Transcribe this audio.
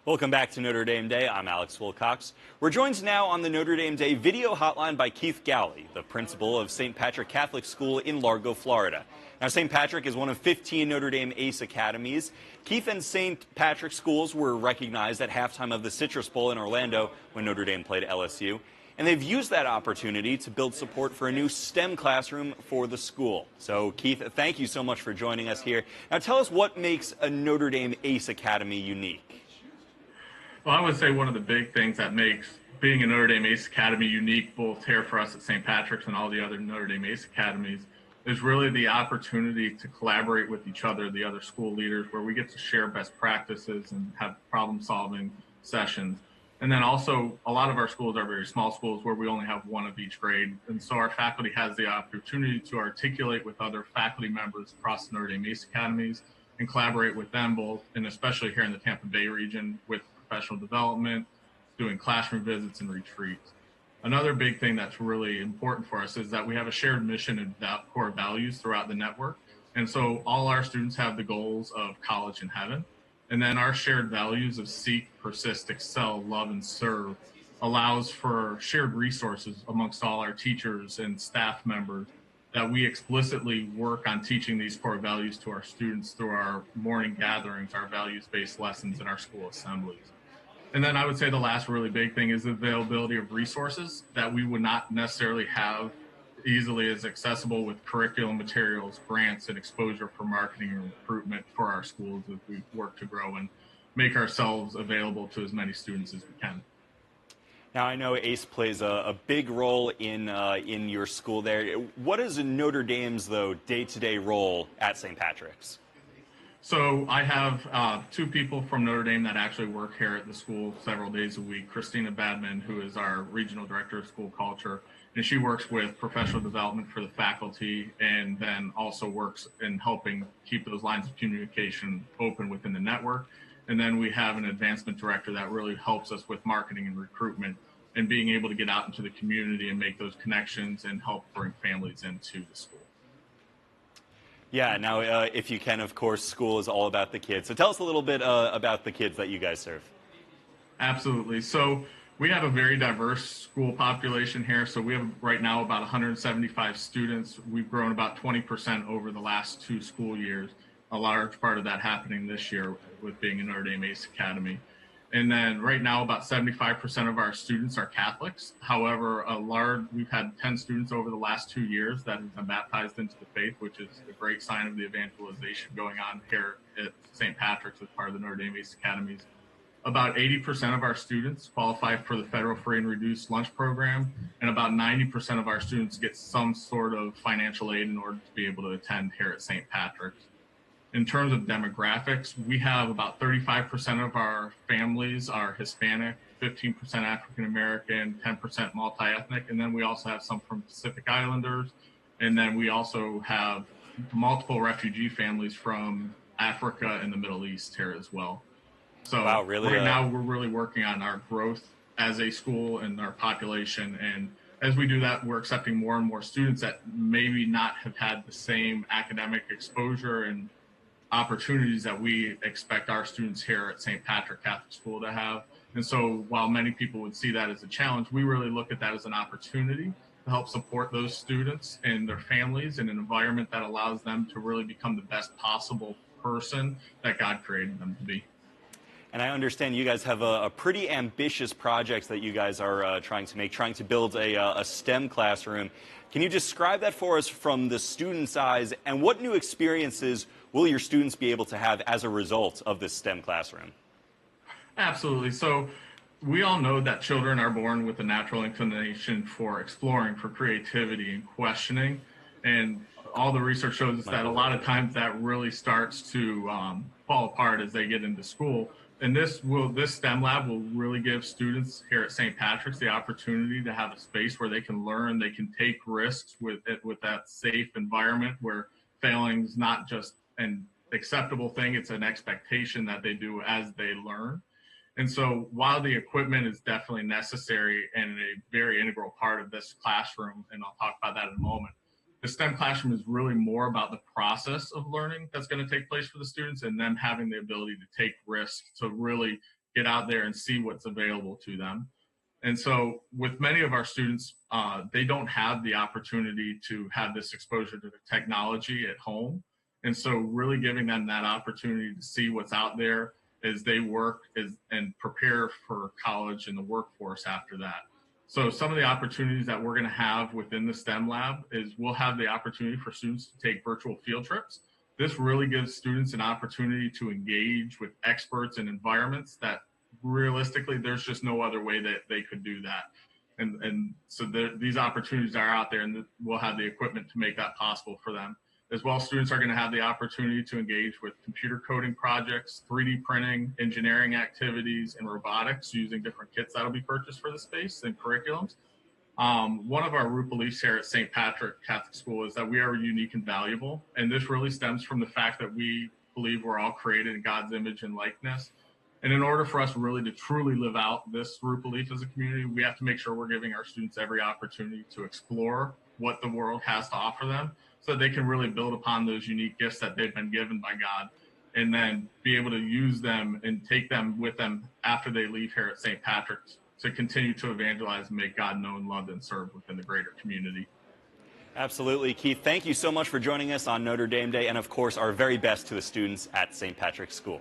Welcome back to Notre Dame Day. I'm Alex Wilcox. We're joined now on the Notre Dame Day video hotline by Keith Galley, the principal of St. Patrick Catholic School in Largo, Florida. Now, St. Patrick is one of 15 Notre Dame ACE academies. Keith and St. Patrick schools were recognized at halftime of the Citrus Bowl in Orlando when Notre Dame played LSU. And they've used that opportunity to build support for a new STEM classroom for the school. So, Keith, thank you so much for joining us here. Now, tell us what makes a Notre Dame ACE Academy unique. Well, I would say one of the big things that makes being a Notre Dame ACE Academy unique, both here for us at St. Patrick's and all the other Notre Dame ACE Academies, is really the opportunity to collaborate with each other, the other school leaders, where we get to share best practices and have problem-solving sessions. And then also, a lot of our schools are very small schools where we only have one of each grade. And so our faculty has the opportunity to articulate with other faculty members across the Notre Dame ACE Academies and collaborate with them both, and especially here in the Tampa Bay region with professional development, doing classroom visits and retreats. Another big thing that's really important for us is that we have a shared mission and core values throughout the network. And so all our students have the goals of college and heaven. And then our shared values of seek, persist, excel, love, and serve allows for shared resources amongst all our teachers and staff members that we explicitly work on teaching these core values to our students through our morning gatherings, our values-based lessons, and our school assemblies. And then I would say the last really big thing is the availability of resources that we would not necessarily have easily as accessible with curriculum materials, grants, and exposure for marketing and recruitment for our schools as we work to grow and make ourselves available to as many students as we can. Now, I know ACE plays a big role in your school there. What is Notre Dame's, though, day-to-day role at St. Patrick's? So I have two people from Notre Dame that actually work here at the school several days a week. Christina Badman, who is our regional director of school culture, and she works with professional development for the faculty and then also works in helping keep those lines of communication open within the network. And then we have an advancement director that really helps us with marketing and recruitment and being able to get out into the community and make those connections and help bring families into the school. Yeah, now, if you can, of course, school is all about the kids. So tell us a little bit about the kids that you guys serve. Absolutely. So we have a very diverse school population here. So we have right now about 175 students. We've grown about 20% over the last 2 school years. A large part of that happening this year with being a Notre Dame ACE Academy. And then right now about 75% of our students are Catholics. However, we've had 10 students over the last 2 years that have been baptized into the faith, which is a great sign of the evangelization going on here at St. Patrick's as part of the Notre Dame ACE Academies. About 80% of our students qualify for the federal free and reduced lunch program, and about 90% of our students get some sort of financial aid in order to be able to attend here at St. Patrick's. In terms of demographics, we have about 35% of our families are Hispanic, 15% African American, 10% multi-ethnic, and then we also have some from Pacific Islanders, and then we also have multiple refugee families from Africa and the Middle East here as well. So wow, really, right now we're really working on our growth as a school and our population, and as we do that, we're accepting more and more students that maybe not have had the same academic exposure and opportunities that we expect our students here at St. Patrick Catholic School to have. And so while many people would see that as a challenge, we really look at that as an opportunity to help support those students and their families in an environment that allows them to really become the best possible person that God created them to be. And I understand you guys have a pretty ambitious project that you guys are trying to build a STEM classroom. Can you describe that for us from the student's eyes, and what new experiences will your students be able to have as a result of this STEM classroom? Absolutely. So we all know that children are born with a natural inclination for exploring, for creativity and questioning. And all the research shows us that a lot of times that really starts to fall apart as they get into school. And this STEM lab will really give students here at St. Patrick's the opportunity to have a space where they can learn, they can take risks with that safe environment where failing is not just an acceptable thing, it's an expectation that they do as they learn. And so while the equipment is definitely necessary and a very integral part of this classroom, and I'll talk about that in a moment, the STEM classroom is really more about the process of learning that's going to take place for the students and them having the ability to take risks to really get out there and see what's available to them. And so with many of our students, they don't have the opportunity to have this exposure to the technology at home. And so really giving them that opportunity to see what's out there as they work and prepare for college and the workforce after that. So some of the opportunities that we're going to have within the STEM lab is we'll have the opportunity for students to take virtual field trips. This really gives students an opportunity to engage with experts in environments that realistically there's just no other way that they could do that. And so these opportunities are out there, and we'll have the equipment to make that possible for them. As well, students are going to have the opportunity to engage with computer coding projects, 3D printing, engineering activities, and robotics using different kits that will be purchased for the space and curriculums. One of our root beliefs here at St. Patrick Catholic School is that we are unique and valuable. And this really stems from the fact that we believe we're all created in God's image and likeness. And in order for us really to truly live out this root belief as a community, we have to make sure we're giving our students every opportunity to explore what the world has to offer them so that they can really build upon those unique gifts that they've been given by God, and then be able to use them and take them with them after they leave here at St. Patrick's to continue to evangelize and make God known, loved, and served within the greater community. Absolutely, Keith. Thank you so much for joining us on Notre Dame Day, and of course, our very best to the students at St. Patrick's School.